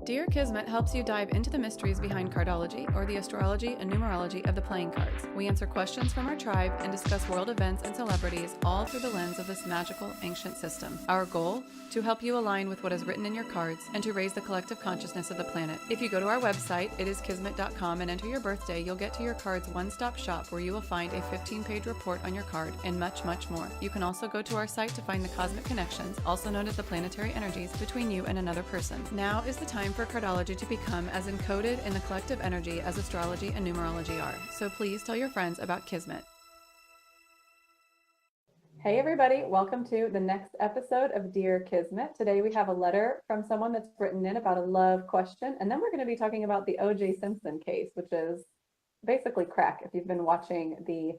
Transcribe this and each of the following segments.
Dear Kismet helps you dive into the mysteries behind cardology, or the astrology and numerology of the playing cards. We answer questions from our tribe and discuss world events and celebrities, all through the lens of this magical, ancient system. Our goal? To help you align with what is written in your cards and to raise the collective consciousness of the planet. If you go to our website, itiskismet.com, and enter your birthday, you'll get to your card's one-stop shop where you will find a 15-page report on your card and much, much more. You can also go to our site to find the cosmic connections, also known as the planetary energies, between you and another person. Now is the time for cardology to become as encoded in the collective energy as astrology and numerology are. So please tell your friends about Kismet. Hey everybody, welcome to the next episode of Dear Kismet. Today we have a letter from someone that's written in about a love question, and then we're going to be talking about the O.J. Simpson case, which is basically crack if you've been watching the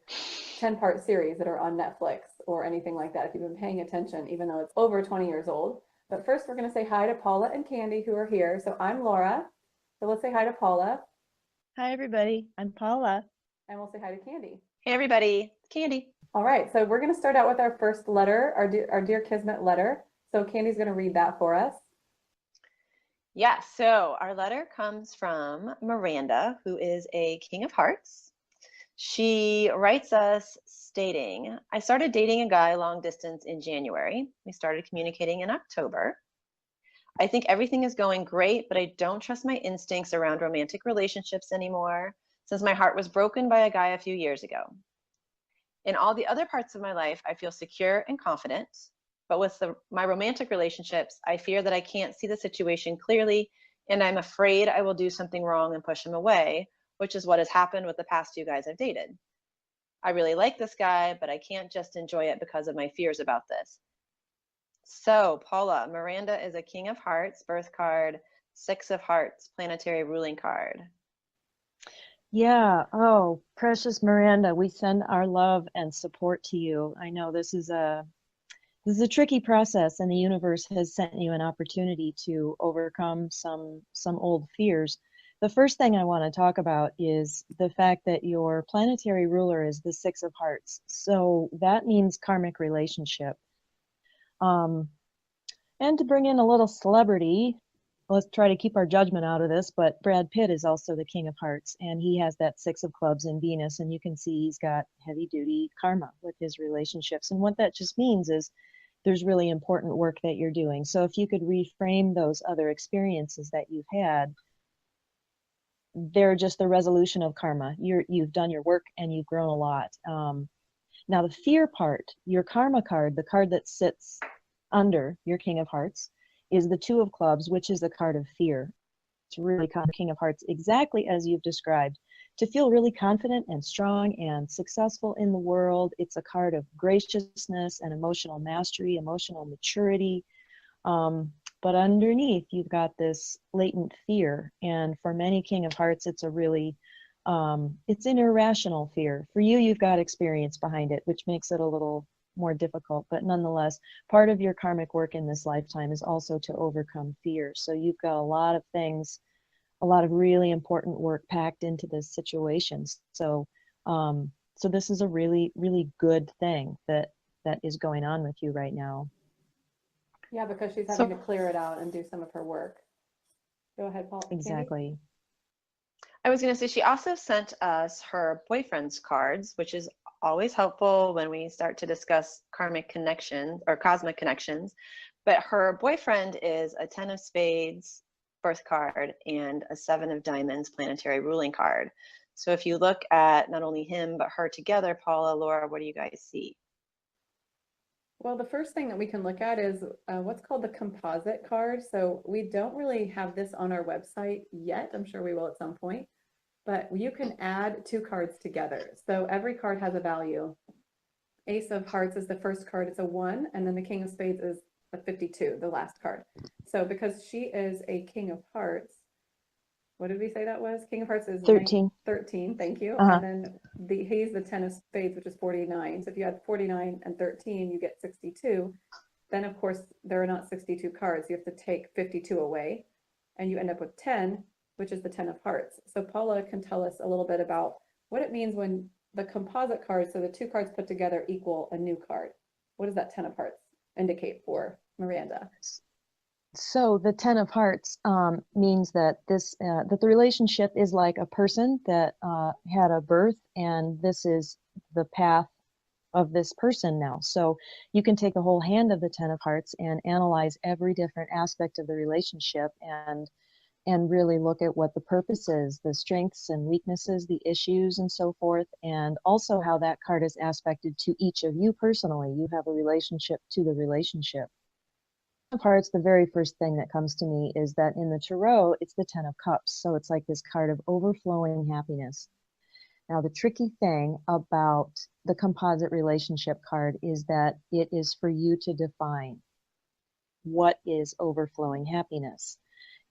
10-part series that are on Netflix or anything like that, if you've been paying attention, even though it's over 20 years old. But first we're going to say hi to Paula and Candy, who are here. So I'm Laura, so let's say hi to Paula. Hi everybody, I'm Paula. And we'll say hi to Candy. Hey everybody, Candy. All right, so we're going to start out with our first letter, our Dear Kismet letter. So Candy's going to read that for us. Yeah, so our letter comes from Miranda, who is a King of Hearts. She writes us stating, I started dating a guy long distance in January. We started communicating in October. I think everything is going great, but I don't trust my instincts around romantic relationships anymore since my heart was broken by a guy a few years ago. In all the other parts of my life, I feel secure and confident, but with my romantic relationships, I fear that I can't see the situation clearly, and I'm afraid I will do something wrong and push him away, which is what has happened with the past two guys I've dated. I really like this guy, but I can't just enjoy it because of my fears about this. So, Paula, Miranda is a King of Hearts, birth card, 6 of Hearts, planetary ruling card. Yeah, oh, precious Miranda, we send our love and support to you. I know this is a tricky process, and the universe has sent you an opportunity to overcome some old fears. The first thing I want to talk about is the fact that your planetary ruler is the 6 of Hearts. So that means karmic relationship. And to bring in a little celebrity, let's try to keep our judgment out of this, but Brad Pitt is also the King of Hearts, and he has that 6 of Clubs in Venus, and you can see he's got heavy duty karma with his relationships. And what that just means is there's really important work that you're doing. So if you could reframe those other experiences that you've had, they're just the resolution of karma. You've done your work and you've grown a lot. Now the fear part, your karma card, the card that sits under your King of Hearts, is the 2 of Clubs, which is the card of fear. It's really King of Hearts, exactly as you've described, to feel really confident and strong and successful in the world. It's a card of graciousness and emotional mastery, emotional maturity. But underneath, you've got this latent fear. And for many King of Hearts, it's a really, it's an irrational fear. For you, you've got experience behind it, which makes it a little more difficult, but nonetheless, part of your karmic work in this lifetime is also to overcome fear. So you've got a lot of things, a lot of really important work packed into this situation. So, so this is a really, really good thing that is going on with you right now. Yeah, because she's having to clear it out and do some of her work. Go ahead, Paul. Exactly. Candy? I was going to say she also sent us her boyfriend's cards, which is always helpful when we start to discuss karmic connections or cosmic connections. But her boyfriend is a 10 of Spades birth card and a 7 of Diamonds planetary ruling card. So if you look at not only him but her together, Paula, Laura, what do you guys see? Well, the first thing that we can look at is what's called the composite card. So we don't really have this on our website yet. I'm sure we will at some point. But you can add 2 cards together. So every card has a value. Ace of Hearts is the first card, it's a 1, and then the King of Spades is a 52, the last card. So because she is a King of Hearts, what did we say that was? King of Hearts is 13. 13, thank you. Uh-huh. And then he's the 10 of Spades, which is 49. So if you add 49 and 13, you get 62. Then of course, there are not 62 cards. You have to take 52 away, and you end up with 10, which is the 10 of Hearts. So Paula can tell us a little bit about what it means when the composite cards, so the 2 cards put together equal a new card. What does that 10 of Hearts indicate for Miranda? So the Ten of Hearts means that that the relationship is like a person that had a birth, and this is the path of this person now. So you can take the whole hand of the Ten of Hearts and analyze every different aspect of the relationship, and really look at what the purpose is, the strengths and weaknesses, the issues, and so forth, and also how that card is aspected to each of you personally. You have a relationship to the relationship. Of Hearts, the very first thing that comes to me is that in the Tarot, it's the Ten of Cups. So it's like this card of overflowing happiness. Now, the tricky thing about the composite relationship card is that it is for you to define what is overflowing happiness.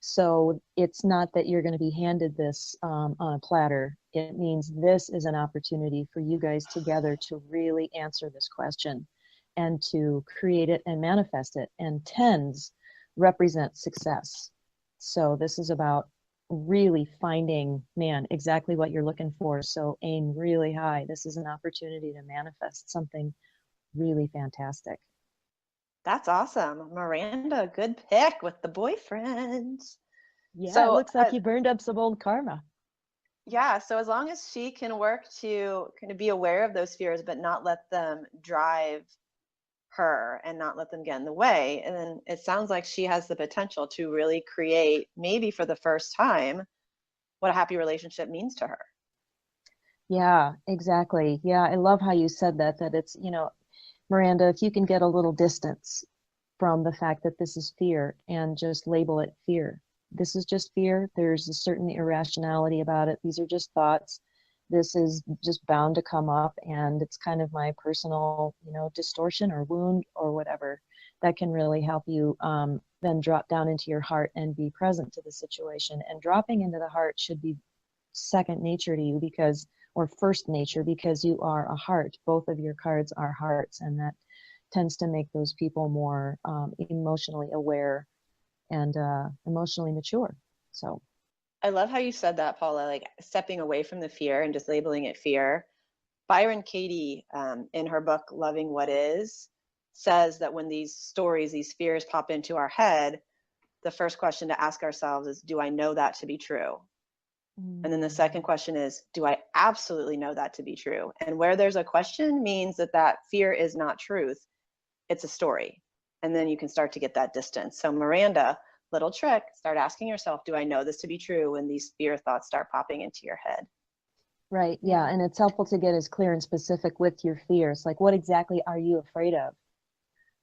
So it's not that you're going to be handed this on a platter. It means this is an opportunity for you guys together to really answer this question and to create it and manifest it. And tens represent success. So this is about really finding, man, exactly what you're looking for. So aim really high. This is an opportunity to manifest something really fantastic. That's awesome. Miranda, good pick with the boyfriend. Yeah, it So, looks like you burned up some old karma. yeah, so as long as she can work to kind of be aware of those fears, but not let them drive her and not let them get in the way. And then it sounds like she has the potential to really create, maybe for the first time, what a happy relationship means to her. Yeah, exactly. Yeah, I love how you said that, that it's, Miranda, if you can get a little distance from the fact that this is fear and just label it fear. This is just fear. There's a certain irrationality about it. These are just thoughts. This is just bound to come up, and it's kind of my personal, distortion or wound or whatever that can really help you then drop down into your heart and be present to the situation. And dropping into the heart should be second nature to you, because, or first nature, because you are a heart. Both of your cards are hearts, and that tends to make those people more emotionally aware and emotionally mature. So I love how you said that, Paula, like stepping away from the fear and just labeling it fear. Byron Katie, in her book, Loving What Is, says that when these stories, these fears pop into our head, the first question to ask ourselves is, do I know that to be true? And then the second question is, do I absolutely know that to be true? And where there's a question means that that fear is not truth. It's a story. And then you can start to get that distance. So Miranda, little trick, start asking yourself, do I know this to be true when these fear thoughts start popping into your head? right, yeah, and it's helpful to get as clear and specific with your fears. Like, what exactly are you afraid of?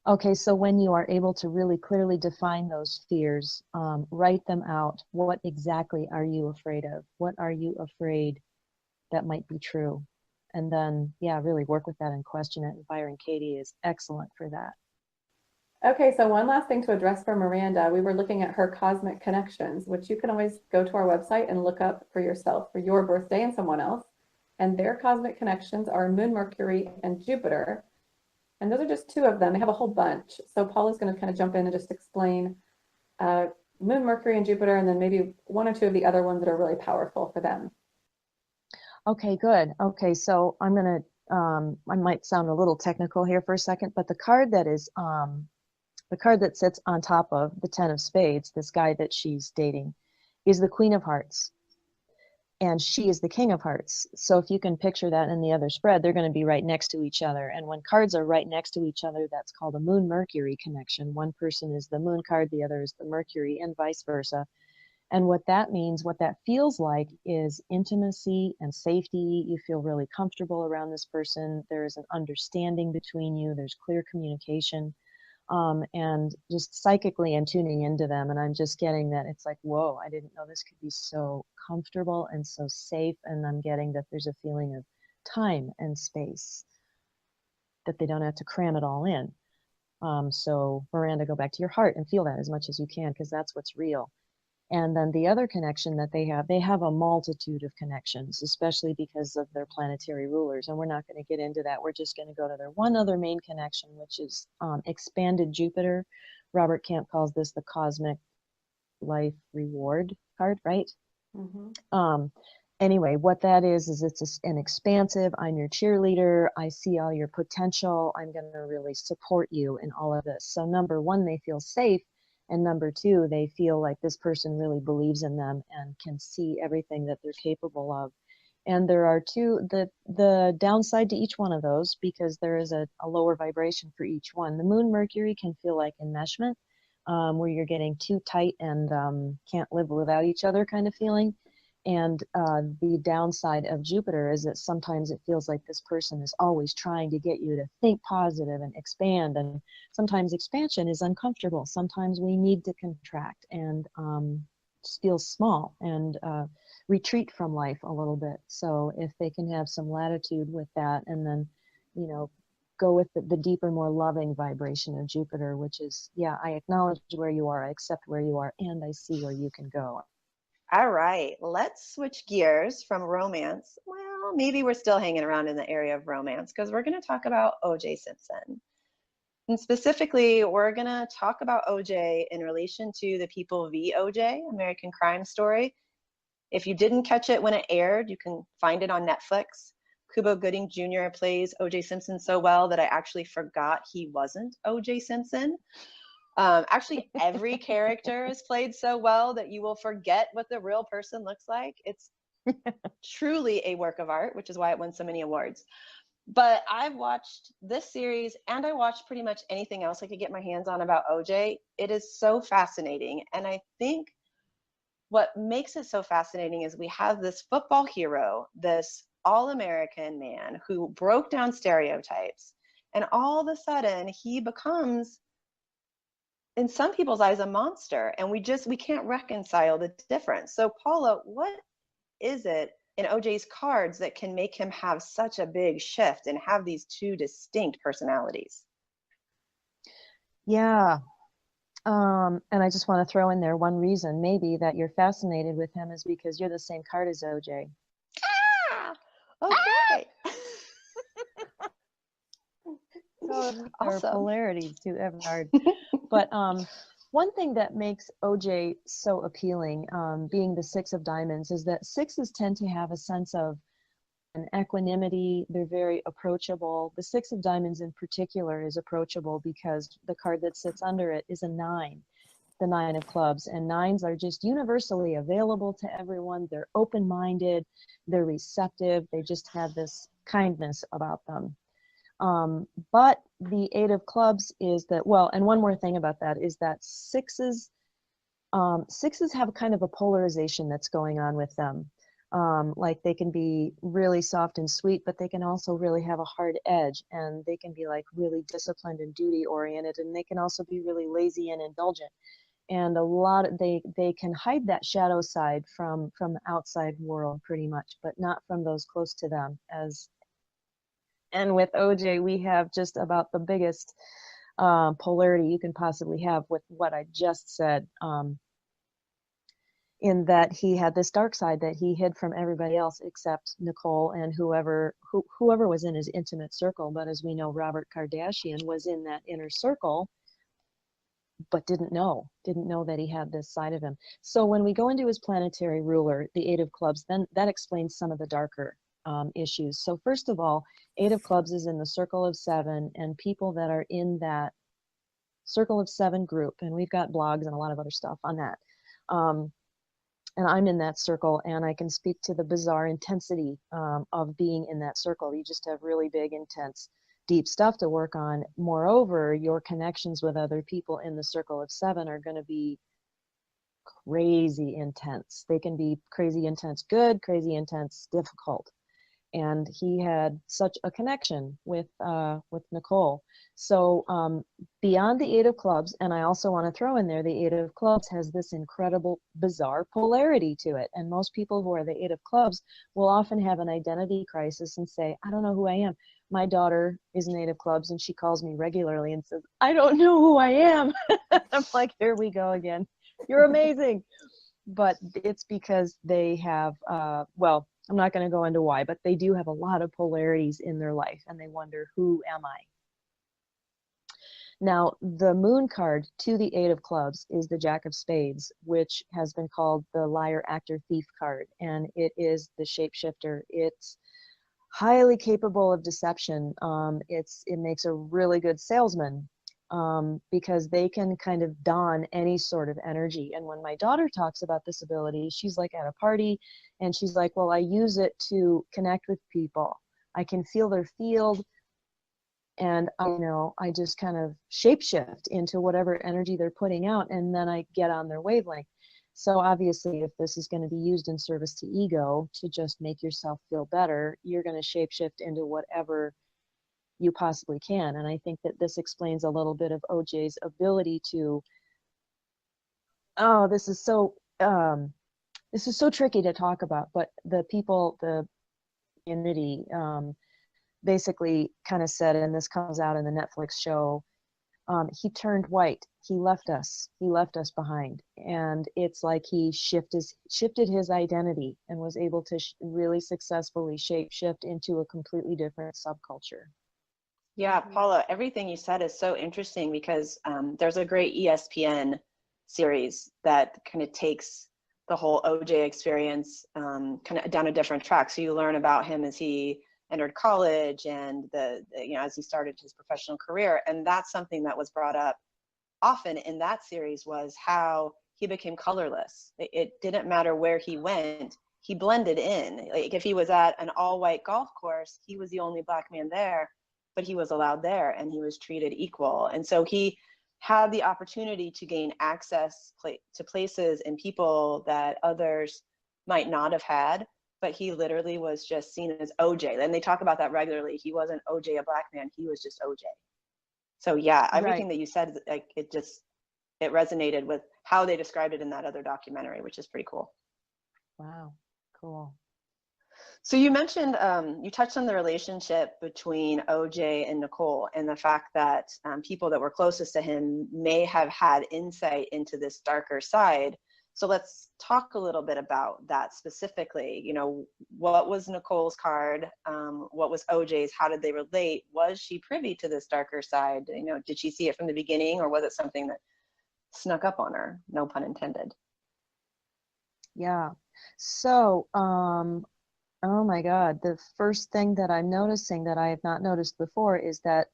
Okay, so when you are able to really clearly define those fears, write them out. What exactly are you afraid of? What are you afraid that might be true? And then, yeah, really work with that and question it. And Byron Katie is excellent for that. Okay, so one last thing to address for Miranda. We were looking at her cosmic connections, which you can always go to our website and look up for yourself for your birthday and someone else. And their cosmic connections are Moon, Mercury, and Jupiter. And those are just two of them. They have a whole bunch. So Paula's going to kind of jump in and just explain Moon, Mercury, and Jupiter, and then maybe one or two of the other ones that are really powerful for them. Okay, good. Okay, so I'm going to, I might sound a little technical here for a second, but the card that is, the card that sits on top of the Ten of Spades, this guy that she's dating, is the Queen of Hearts. And she is the King of Hearts. So if you can picture that in the other spread, they're going to be right next to each other. And when cards are right next to each other, that's called a Moon-Mercury connection. One person is the Moon card, the other is the Mercury, and vice versa. And what that means, what that feels like, is intimacy and safety. You feel really comfortable around this person. There is an understanding between you. There's clear communication. And just psychically and tuning into them. And I'm just getting that it's like, whoa, I didn't know this could be so comfortable and so safe. And I'm getting that there's a feeling of time and space, that they don't have to cram it all in. So Miranda, go back to your heart and feel that as much as you can, because that's what's real. And then the other connection that they have a multitude of connections, especially because of their planetary rulers. And we're not going to get into that. We're just going to go to their one other main connection, which is expanded Jupiter. Robert Camp calls this the cosmic life reward card, right? Mm-hmm. Anyway, what that is it's an expansive, I'm your cheerleader. I see all your potential. I'm going to really support you in all of this. So number one, they feel safe. And number two, they feel like this person really believes in them and can see everything that they're capable of. And there are the downside to each one of those, because there is a lower vibration for each one. The Moon Mercury can feel like enmeshment, where you're getting too tight and can't live without each other kind of feeling. And the downside of Jupiter is that sometimes it feels like this person is always trying to get you to think positive and expand. And sometimes expansion is uncomfortable. Sometimes we need to contract and just feel small and retreat from life a little bit. So if they can have some latitude with that, and then, go with the deeper, more loving vibration of Jupiter, which is, yeah, I acknowledge where you are, I accept where you are, and I see where you can go. All right, let's switch gears from romance. Well, maybe we're still hanging around in the area of romance, because we're going to talk about O.J. Simpson. And specifically, we're going to talk about O.J. in relation to the People v. O.J., American Crime Story. If you didn't catch it when it aired, you can find it on Netflix. Cuba Gooding Jr. plays O.J. Simpson so well that I actually forgot he wasn't O.J. Simpson. Actually, every character is played so well that you will forget what the real person looks like. It's truly a work of art, which is why it won so many awards. But I've watched this series, and I watched pretty much anything else I could get my hands on about OJ. It is so fascinating. And I think what makes it so fascinating is we have this football hero, this all-American man who broke down stereotypes. And all of a sudden, he becomes, in some people's eyes, a monster, and we can't reconcile the difference. So Paula, what is it in OJ's cards that can make him have such a big shift and have these two distinct personalities? Yeah. And I just want to throw in there one reason maybe that you're fascinated with him is because you're the same card as OJ. Ah, okay. So there are Awesome. polarities to every card. But one thing that makes OJ so appealing, being the Six of Diamonds, is that sixes tend to have a sense of an equanimity. They're very approachable. The Six of Diamonds in particular is approachable because the card that sits under it is a 9, the 9 of Clubs. And 9s are just universally available to everyone. They're open-minded, they're receptive, they just have this kindness about them. But the 8 of Clubs is that, well, and one more thing about that is that sixes have kind of a polarization that's going on with them. Like they can be really soft and sweet, but they can also really have a hard edge, and they can be like really disciplined and duty oriented, and they can also be really lazy and indulgent. And they can hide that shadow side from the outside world pretty much, but not from those close to them. And with OJ, we have just about the biggest polarity you can possibly have with what I just said, in that he had this dark side that he hid from everybody else except Nicole and whoever was in his intimate circle. But as we know, Robert Kardashian was in that inner circle, but didn't know that he had this side of him. So when we go into his planetary ruler, the 8 of Clubs, then that explains some of the darker issues. So first of all, 8 of Clubs is in the circle of 7, and people that are in that circle of 7 group, and we've got blogs and a lot of other stuff on that. And I'm in that circle, and I can speak to the bizarre intensity of being in that circle. You just have really big, intense, deep stuff to work on. Moreover, your connections with other people in the circle of 7 are going to be crazy intense. They can be crazy intense good, crazy intense difficult. And he had such a connection with Nicole. So beyond the 8 of Clubs, and I also want to throw in there, the 8 of Clubs has this incredible, bizarre polarity to it. And most people who are the 8 of Clubs will often have an identity crisis and say, I don't know who I am. My daughter is an 8 of Clubs, and she calls me regularly and says, I don't know who I am. I'm like, here we go again. You're amazing. But it's because they have, well, I'm not going to go into why, but they do have a lot of polarities in their life, and they wonder, who am I? Now, the moon card to the 8 of Clubs is the Jack of Spades, which has been called the liar, actor, thief card, and it is the shapeshifter. It's highly capable of deception. It makes a really good salesman. because they can kind of don any sort of energy. And when my daughter talks about this ability, she's like at a party and she's like, well, I use it to connect with people. I can feel their field, and I just kind of shapeshift into whatever energy they're putting out, and then I get on their wavelength. So obviously, if this is going to be used in service to ego to just make yourself feel better, you're going to shapeshift into whatever you possibly can. And I think that this explains a little bit of OJ's ability to, this is so tricky to talk about, but the community, basically kind of said, and this comes out in the Netflix show, he turned white. He left us behind. And it's like he shifted his identity and was able to really successfully shift into a completely different subculture. Yeah, Paula, everything you said is so interesting because there's a great ESPN series that kind of takes the whole OJ experience kind of down a different track. So you learn about him as he entered college and as he started his professional career. And that's something that was brought up often in that series, was how he became colorless. It didn't matter where he went, he blended in. Like if he was at an all-white golf course, he was the only Black man there, but he was allowed there and he was treated equal. And so he had the opportunity to gain access to places and people that others might not have had, but he literally was just seen as OJ. And they talk about that regularly. He wasn't OJ, a Black man, he was just OJ. So yeah, everything that you said, like it resonated with how they described it in that other documentary, which is pretty cool. Wow, cool. So you mentioned, you touched on the relationship between OJ and Nicole and the fact that people that were closest to him may have had insight into this darker side. So let's talk a little bit about that specifically. What was Nicole's card? What was OJ's? How did they relate? Was she privy to this darker side? Did she see it from the beginning, or was it something that snuck up on her? No pun intended. Yeah. So, oh my God, the first thing that I'm noticing that I have not noticed before is that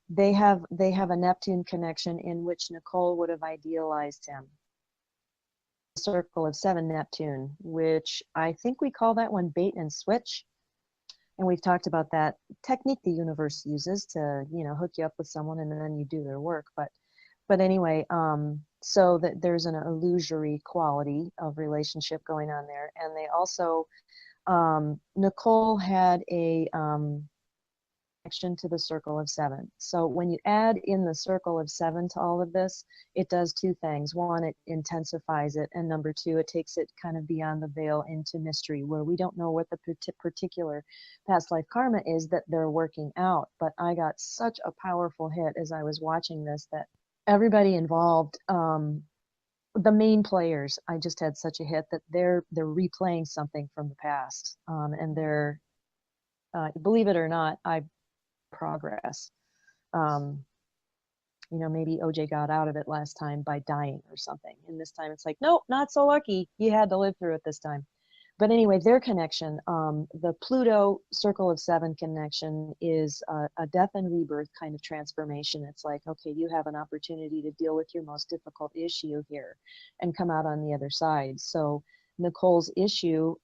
they have a Neptune connection in which Nicole would have idealized him. Circle of 7 Neptune, which I think we call that one bait and switch. And we've talked about that technique the universe uses to, hook you up with someone and then you do their work. But anyway, so that there's an illusory quality of relationship going on there. And they also, Nicole had a connection to the circle of 7. So when you add in the circle of 7 to all of this, it does 2 things. One, it intensifies it, and number 2, it takes it kind of beyond the veil into mystery, where we don't know what the particular past life karma is that they're working out. But I got such a powerful hit as I was watching this that everybody involved, the main players, I just had such a hit that they're replaying something from the past, and they're believe it or not, I progress. Maybe OJ got out of it last time by dying or something, and this time it's like, nope, not so lucky. He had to live through it this time. But anyway, their connection, the Pluto circle of 7 connection, is a death and rebirth kind of transformation. It's like, okay, you have an opportunity to deal with your most difficult issue here and come out on the other side. So Nicole's issue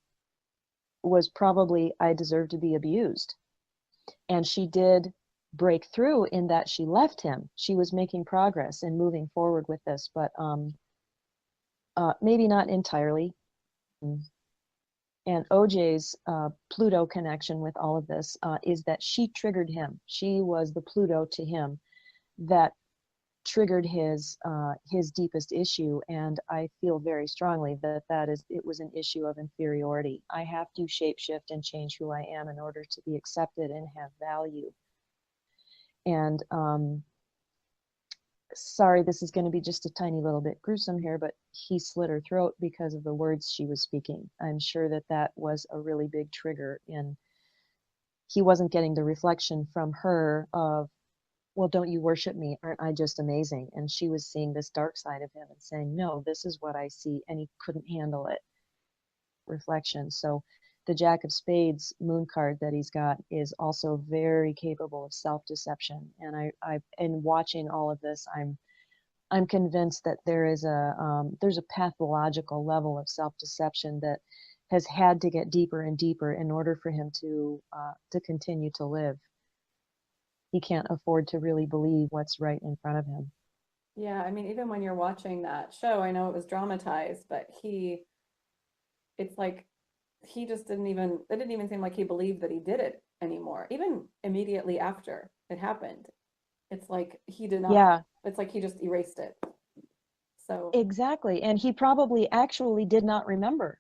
was probably, I deserve to be abused. And she did break through in that she left him. She was making progress and moving forward with this, but maybe not entirely. And OJ's Pluto connection with all of this is that she triggered him. She was the Pluto to him that triggered his deepest issue, and I feel very strongly that it was an issue of inferiority. I have to shapeshift and change who I am in order to be accepted and have value. And sorry, this is going to be just a tiny little bit gruesome here, but he slit her throat because of the words she was speaking. I'm sure that was a really big trigger, and he wasn't getting the reflection from her of, well, don't you worship me? Aren't I just amazing? And she was seeing this dark side of him and saying, no, this is what I see. And he couldn't handle it. Reflection. So the Jack of Spades moon card that he's got is also very capable of self-deception. And in watching all of this, I'm convinced that there's a pathological level of self-deception that has had to get deeper and deeper in order for him to continue to live. He can't afford to really believe what's right in front of him. Yeah, I mean, even when you're watching that show, I know it was dramatized, but it's like he just it didn't even seem like he believed that he did it anymore. Even immediately after it happened, it's like he did not, Yeah, it's like he just erased it. So, exactly. And he probably actually did not remember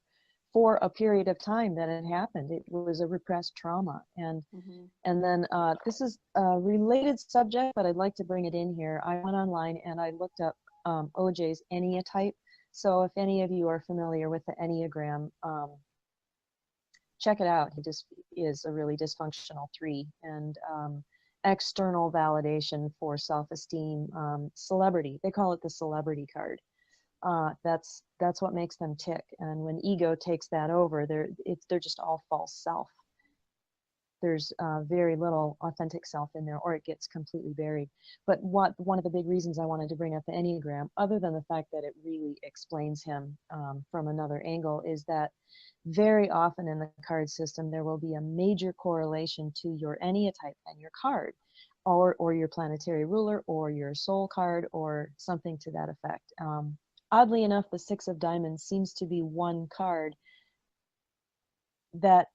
for a period of time that it happened. It was a repressed trauma. mhm. And then this is a related subject, but I'd like to bring it in here. I went online and I looked up OJ's Enneatype. So if any of you are familiar with the Enneagram, check it out. He just is a really dysfunctional 3, and external validation for self-esteem, celebrity. They call it the celebrity card. That's what makes them tick. And when ego takes that over, they're just all false self. There's very little authentic self in there, or it gets completely buried. But one of the big reasons I wanted to bring up the Enneagram, other than the fact that it really explains him from another angle, is that very often in the card system, there will be a major correlation to your Enneatype and your card, or your planetary ruler, or your soul card, or something to that effect. Oddly enough, the 6 of Diamonds seems to be one card that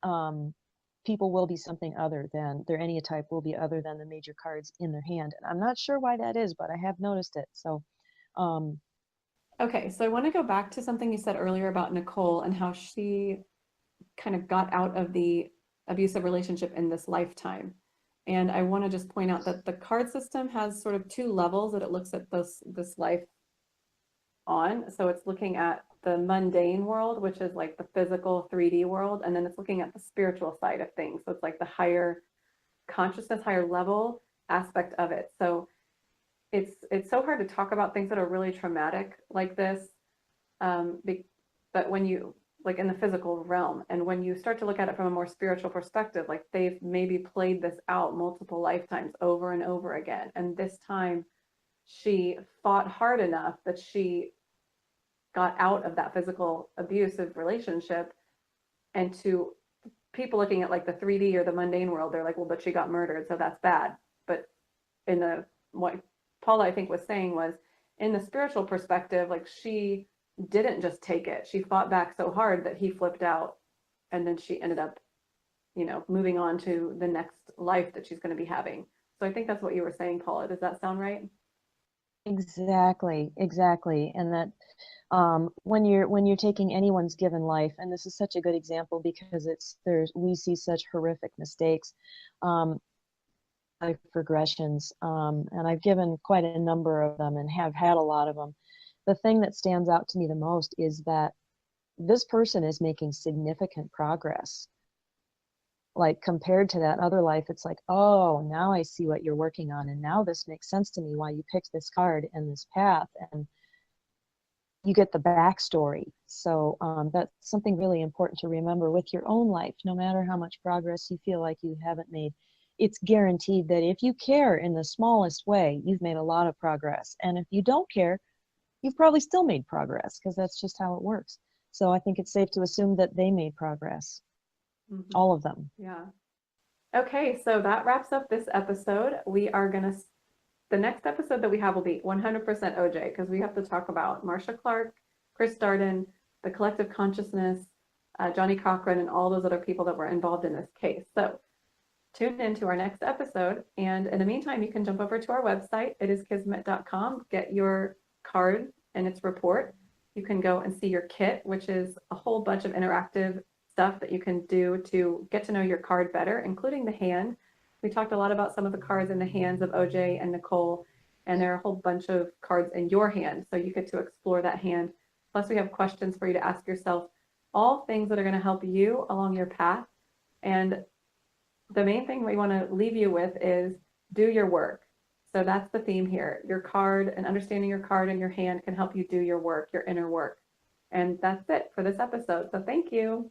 people will be something other than their Enneatype will be other than the major cards in their hand. And I'm not sure why that is, but I have noticed it. So, Okay, so I want to go back to something you said earlier about Nicole and how she kind of got out of the abusive relationship in this lifetime. And I want to just point out that the card system has sort of 2 levels that it looks at this life on. So it's looking at the mundane world, which is like the physical 3D world, and then it's looking at the spiritual side of things. So it's like the higher consciousness, higher level aspect of it. So it's so hard to talk about things that are really traumatic like this, but when you like in the physical realm, and when you start to look at it from a more spiritual perspective, like they've maybe played this out multiple lifetimes over and over again, and this time she fought hard enough that she got out of that physical abusive relationship. And to people looking at like the 3D or the mundane world, they're like, well, but she got murdered, so that's bad. But in the what Paula, I think, was saying was, in the spiritual perspective, like she didn't just take it. She fought back so hard that he flipped out, and then she ended up, moving on to the next life that she's going to be having. So I think that's what you were saying, Paula. Does that sound right? exactly, exactly. And that when you're taking anyone's given life, and this is such a good example because we see such horrific mistakes, life regressions, and I've given quite a number of them and have had a lot of them. The thing that stands out to me the most is that this person is making significant progress. Like compared to that other life, it's like, oh, now I see what you're working on, and now this makes sense to me why you picked this card and this path, and you get the backstory. So that's something really important to remember with your own life. No matter how much progress you feel like you haven't made, it's guaranteed that if you care in the smallest way, you've made a lot of progress. And if you don't care, you've probably still made progress, because that's just how it works. So I think it's safe to assume that they made progress, Mm-hmm. all of them. Yeah. Okay, so that wraps up this episode. The next episode that we have will be 100% OJ, because we have to talk about Marcia Clark, Chris Darden, the collective consciousness, Johnny Cochran, and all those other people that were involved in this case. So tune in to our next episode. And in the meantime, you can jump over to our website. It is kismet.com. Get your card and its report. You can go and see your kit, which is a whole bunch of interactive stuff that you can do to get to know your card better, including the hand. We talked a lot about some of the cards in the hands of OJ and Nicole, and there are a whole bunch of cards in your hand. So you get to explore that hand. Plus, we have questions for you to ask yourself, all things that are going to help you along your path. And the main thing we want to leave you with is do your work. So that's the theme here. Your card and understanding your card in your hand can help you do your work, your inner work. And that's it for this episode. So thank you.